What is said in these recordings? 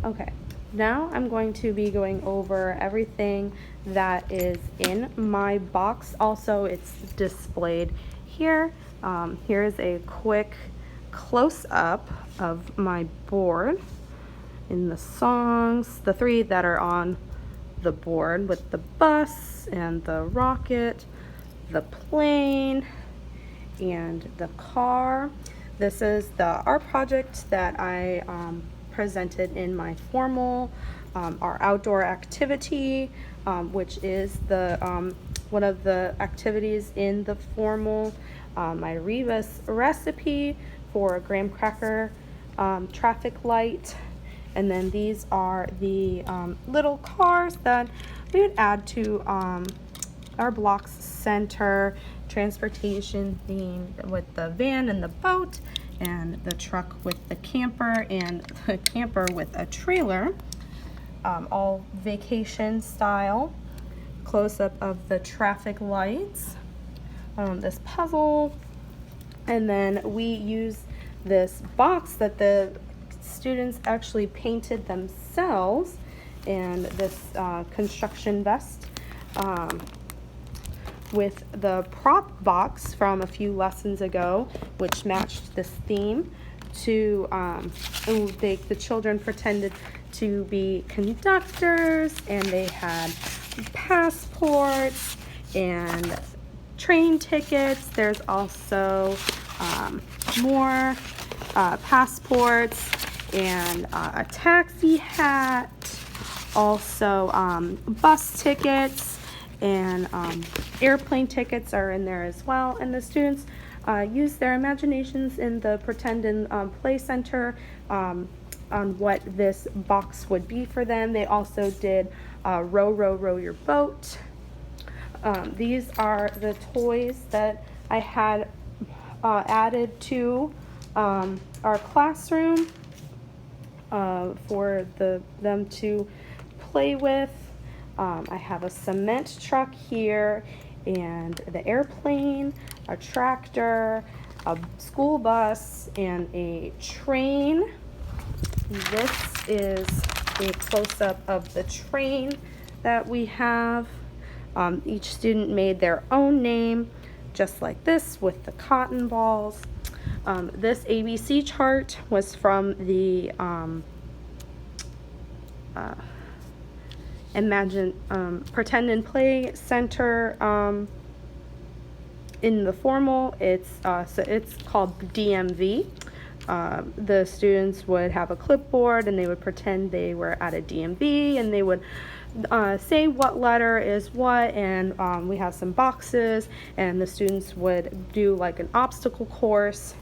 Okay, now I'm going to be going over everything that is in my box. Also, it's displayed here. Here's a quick close-up of my board in the songs, the three that are on the board with the bus and the rocket, the plane, and the car. This is the art project that I presented in my formal, our outdoor activity, which is the one of the activities in the formal, my Rebus recipe for a graham cracker traffic light. And then these are the little cars that we would add to our blocks center transportation theme with the van and the boat and the truck with the camper and the camper with a trailer, all vacation style. Close-up of the traffic lights, this puzzle, and then we use this box that the students actually painted themselves, and this construction vest with the prop box from a few lessons ago, which matched this theme. The children pretended to be conductors, and they had passports and train tickets. There's also more passports and a taxi hat, also bus tickets, and airplane tickets are in there as well. And the students use their imaginations in the pretend and play center on what this box would be for them. They also did row, row, row your boat. These are the toys that I had added to our classroom for them to play with. I have a cement truck here, and the airplane, a tractor, a school bus, and a train. This is a close-up of the train that we have. Each student made their own name, just like this, with the cotton balls. This ABC chart was from the Pretend and Play Center in the formal. It's called DMV. The students would have a clipboard, and they would pretend they were at a DMV, and they would say what letter is what, and we have some boxes, and the students would do like an obstacle course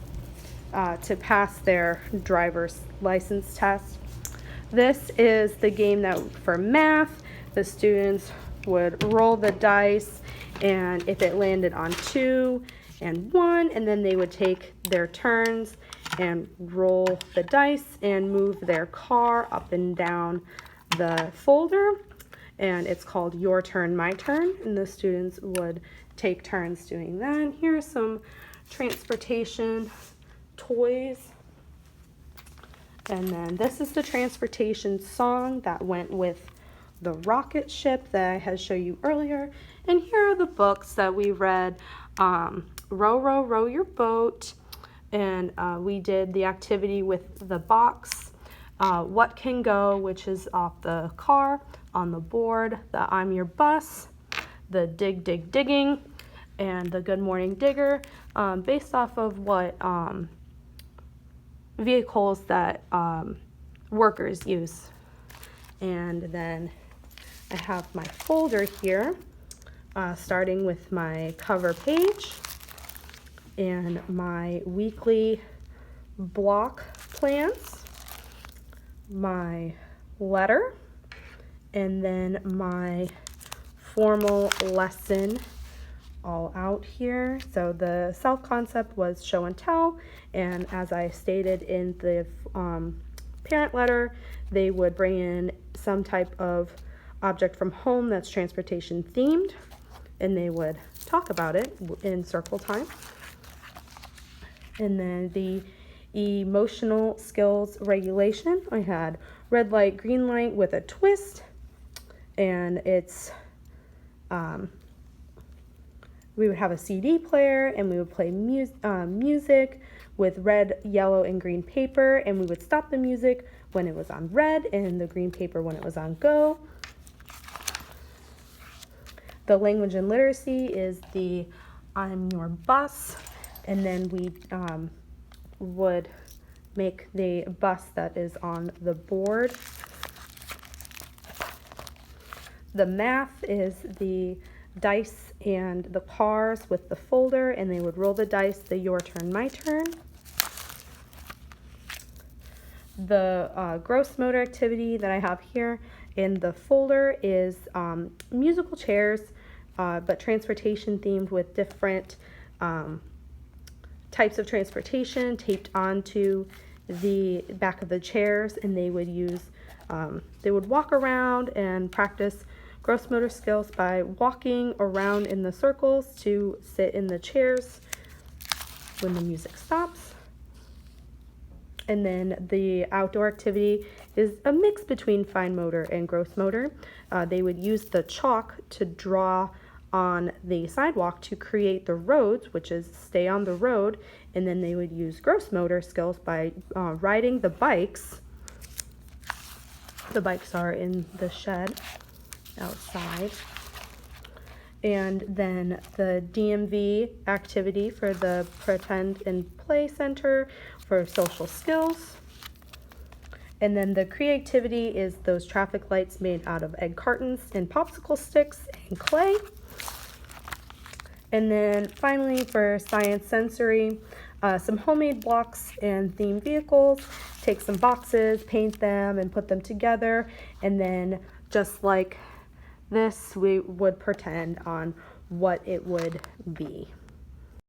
to pass their driver's license test. This is the game that for math, the students would roll the dice, and if it landed on 2 and 1, and then they would take their turns and roll the dice and move their car up and down the folder. And it's called Your Turn, My Turn, and the students would take turns doing that. And here are some transportation toys. And then this is the transportation song that went with the rocket ship that I had showed you earlier. And here are the books that we read, Row, Row, Row Your Boat, and we did the activity with the box, What Can Go, which is off the car on the board, the I'm Your Bus, the Dig, Dig, Digging, and the Good Morning Digger, based off of what vehicles that workers use. And then I have my folder here, starting with my cover page and my weekly block plans, my letter, and then my formal lesson all out here. So the self-concept was show and tell, and as I stated in the parent letter, they would bring in some type of object from home that's transportation themed, and they would talk about it in circle time. And then the emotional skills regulation, I had red light, green light with a twist, and it's we would have a CD player, and we would play music with red, yellow, and green paper, and we would stop the music when it was on red and the green paper when it was on go. The language and literacy is the I'm your bus, and then we would make the bus that is on the board. The math is the dice and the cars with the folder, and they would roll the dice, the your turn, my turn. The gross motor activity that I have here in the folder is musical chairs, but transportation themed with different types of transportation taped onto the back of the chairs, and they would they would walk around and practice gross motor skills by walking around in the circles to sit in the chairs when the music stops. And then the outdoor activity is a mix between fine motor and gross motor. They would use the chalk to draw on the sidewalk to create the roads, which is stay on the road, and then they would use gross motor skills by riding the bikes. The bikes are in the shed outside. And then the DMV activity for the Pretend and Play Center for social skills. And then the creativity is those traffic lights made out of egg cartons and popsicle sticks and clay. And then finally for science sensory, some homemade blocks and themed vehicles. Take some boxes, paint them, and put them together, and then just like this, we would pretend on what it would be.